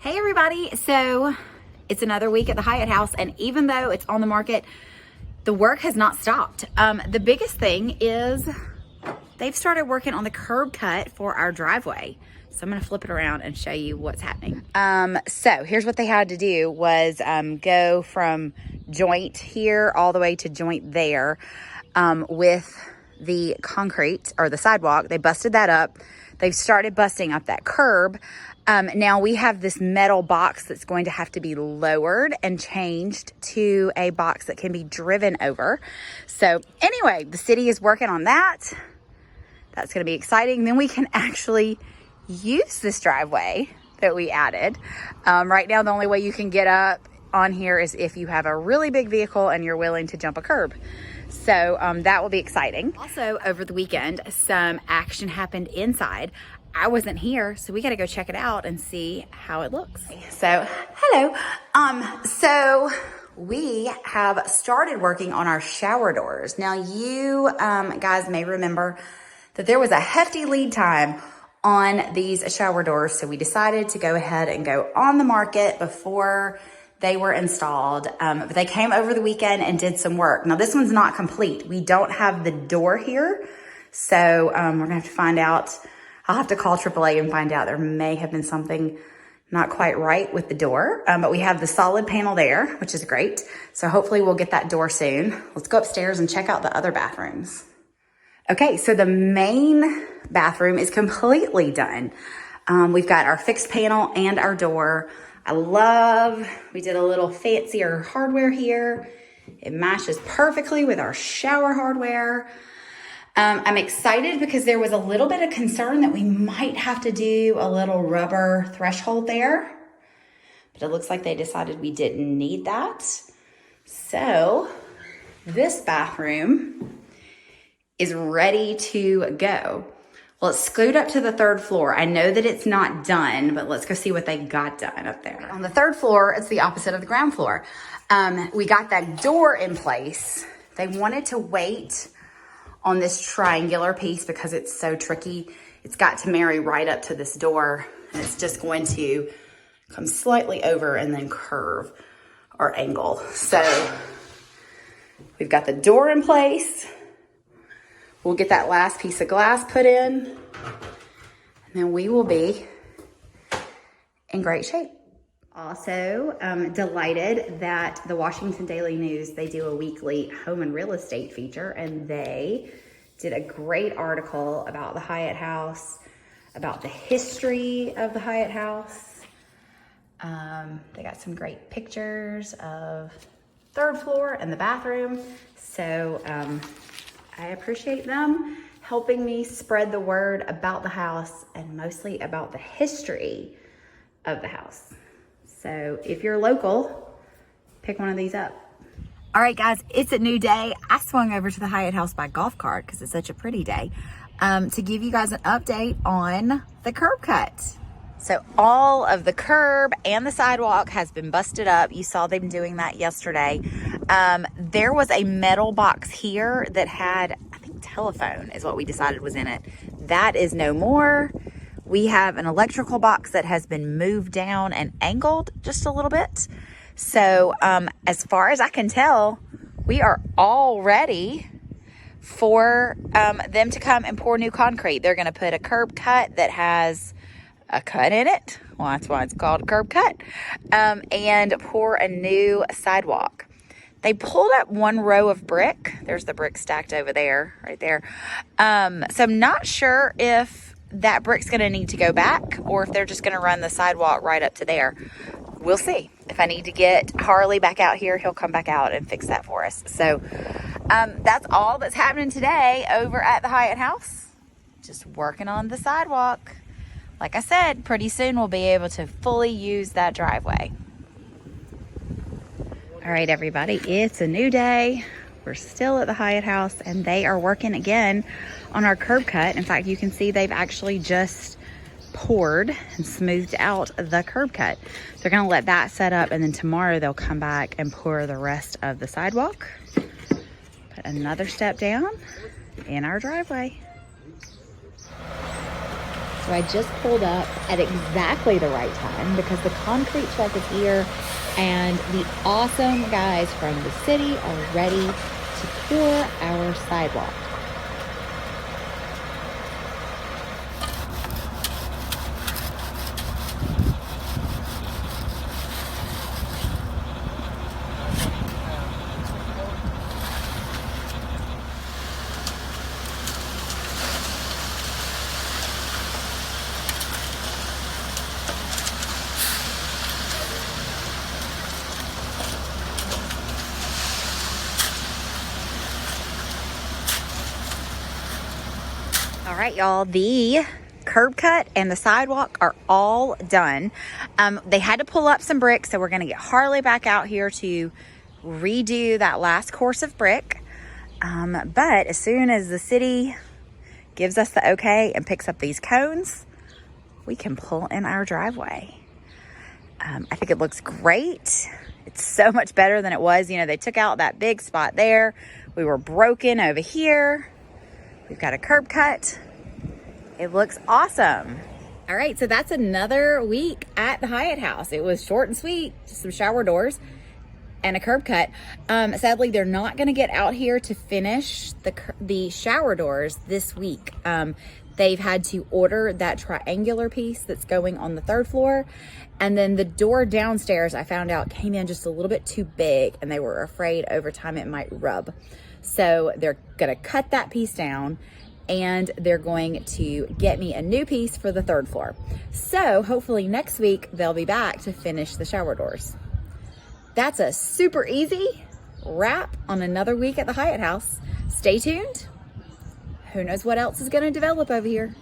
Hey everybody, so it's another week at the Hyatt House, and even though it's on the market, the work has not stopped. The biggest thing is they've started working on the curb cut for our driveway. So I'm gonna flip it around and show you what's happening. So here's what they had to do was go from joint here all the way to joint there with the concrete or the sidewalk. They busted that up. They've started busting up that curb. Now we have this metal box that's going to have to be lowered and changed to a box that can be driven over. So anyway, the city is working on that. That's going to be exciting. Then we can actually use this driveway that we added. Right now, the only way you can get up on here is if you have a really big vehicle and you're willing to jump a curb. So that will be exciting. Also, over the weekend, some action happened inside. I wasn't here, so we got to go check it out and see how it looks. So, hello. So we have started working on our shower doors. Now, you guys may remember that there was a hefty lead time on these shower doors, so we decided to go ahead and go on the market before they were installed. But they came over the weekend and did some work. Now, this one's not complete. We don't have the door here, so we're gonna have to find out. I'll have to call AAA and find out. There may have been something not quite right with the door, but we have the solid panel there, which is great. So hopefully we'll get that door soon. Let's go upstairs and check out the other bathrooms. Okay, so the main bathroom is completely done. We've got our fixed panel and our door. We did a little fancier hardware here. It matches perfectly with our shower hardware. I'm excited because there was a little bit of concern that we might have to do a little rubber threshold there, but it looks like they decided we didn't need that. So this bathroom is ready to go. Well, it's screwed up to the third floor. I know that it's not done, but let's go see what they got done up there. On the third floor, it's the opposite of the ground floor. We got that door in place. They wanted to wait on this triangular piece because it's so tricky. It's got to marry right up to this door, and it's just going to come slightly over and then curve or angle. So we've got the door in place. We'll get that last piece of glass put in, and then we will be in great shape. Also, delighted that the Washington Daily News, they do a weekly home and real estate feature, and they did a great article about the Hyatt House, about the history of the Hyatt House. They got some great pictures of third floor and the bathroom. So I appreciate them helping me spread the word about the house and mostly about the history of the house. So if you're local, pick one of these up. All right, guys, it's a new day. I swung over to the Hyatt House by golf cart because it's such a pretty day to give you guys an update on the curb cut. So all of the curb and the sidewalk has been busted up. You saw them doing that yesterday. There was a metal box here that had, I think, telephone is what we decided was in it. That is no more. We have an electrical box that has been moved down and angled just a little bit. So as far as I can tell, we are all ready for them to come and pour new concrete. They're going to put a curb cut that has a cut in it. Well, that's why it's called a curb cut. And pour a new sidewalk. They pulled up one row of brick. There's the brick stacked over there, right there. So I'm not sure if that brick's going to need to go back or if they're just going to run the sidewalk right up to there. We'll see. If I need to get Harley back out here, he'll come back out and fix that for us. So that's all that's happening today over at the Hyatt House. Just working on the sidewalk. Like I said, pretty soon we'll be able to fully use that driveway. All right, everybody, it's a new day. We're still at the Hyatt House, and they are working again on our curb cut. In fact, you can see they've actually just poured and smoothed out the curb cut. They're gonna let that set up, and then tomorrow they'll come back and pour the rest of the sidewalk. Put another step down in our driveway. So I just pulled up at exactly the right time because the concrete truck is here and the awesome guys from the city are ready to pour our sidewalk. All right, y'all, the curb cut and the sidewalk are all done. They had to pull up some bricks, so we're gonna get Harley back out here to redo that last course of brick. But as soon as the city gives us the okay and picks up these cones, we can pull in our driveway. I think it looks great. It's so much better than it was. You know, they took out that big spot there. We were broken over here. We've got a curb cut. It looks awesome. All right, so that's another week at the Hyatt House. It was short and sweet, just some shower doors and a curb cut. Sadly, they're not gonna get out here to finish the shower doors this week. They've had to order that triangular piece that's going on the 3rd floor. And then the door downstairs, I found out, came in just a little bit too big and they were afraid over time it might rub. So they're gonna cut that piece down and they're going to get me a new piece for the 3rd floor. So hopefully next week they'll be back to finish the shower doors. That's a super easy wrap on another week at the Hyatt House. Stay tuned. Who knows what else is gonna develop over here.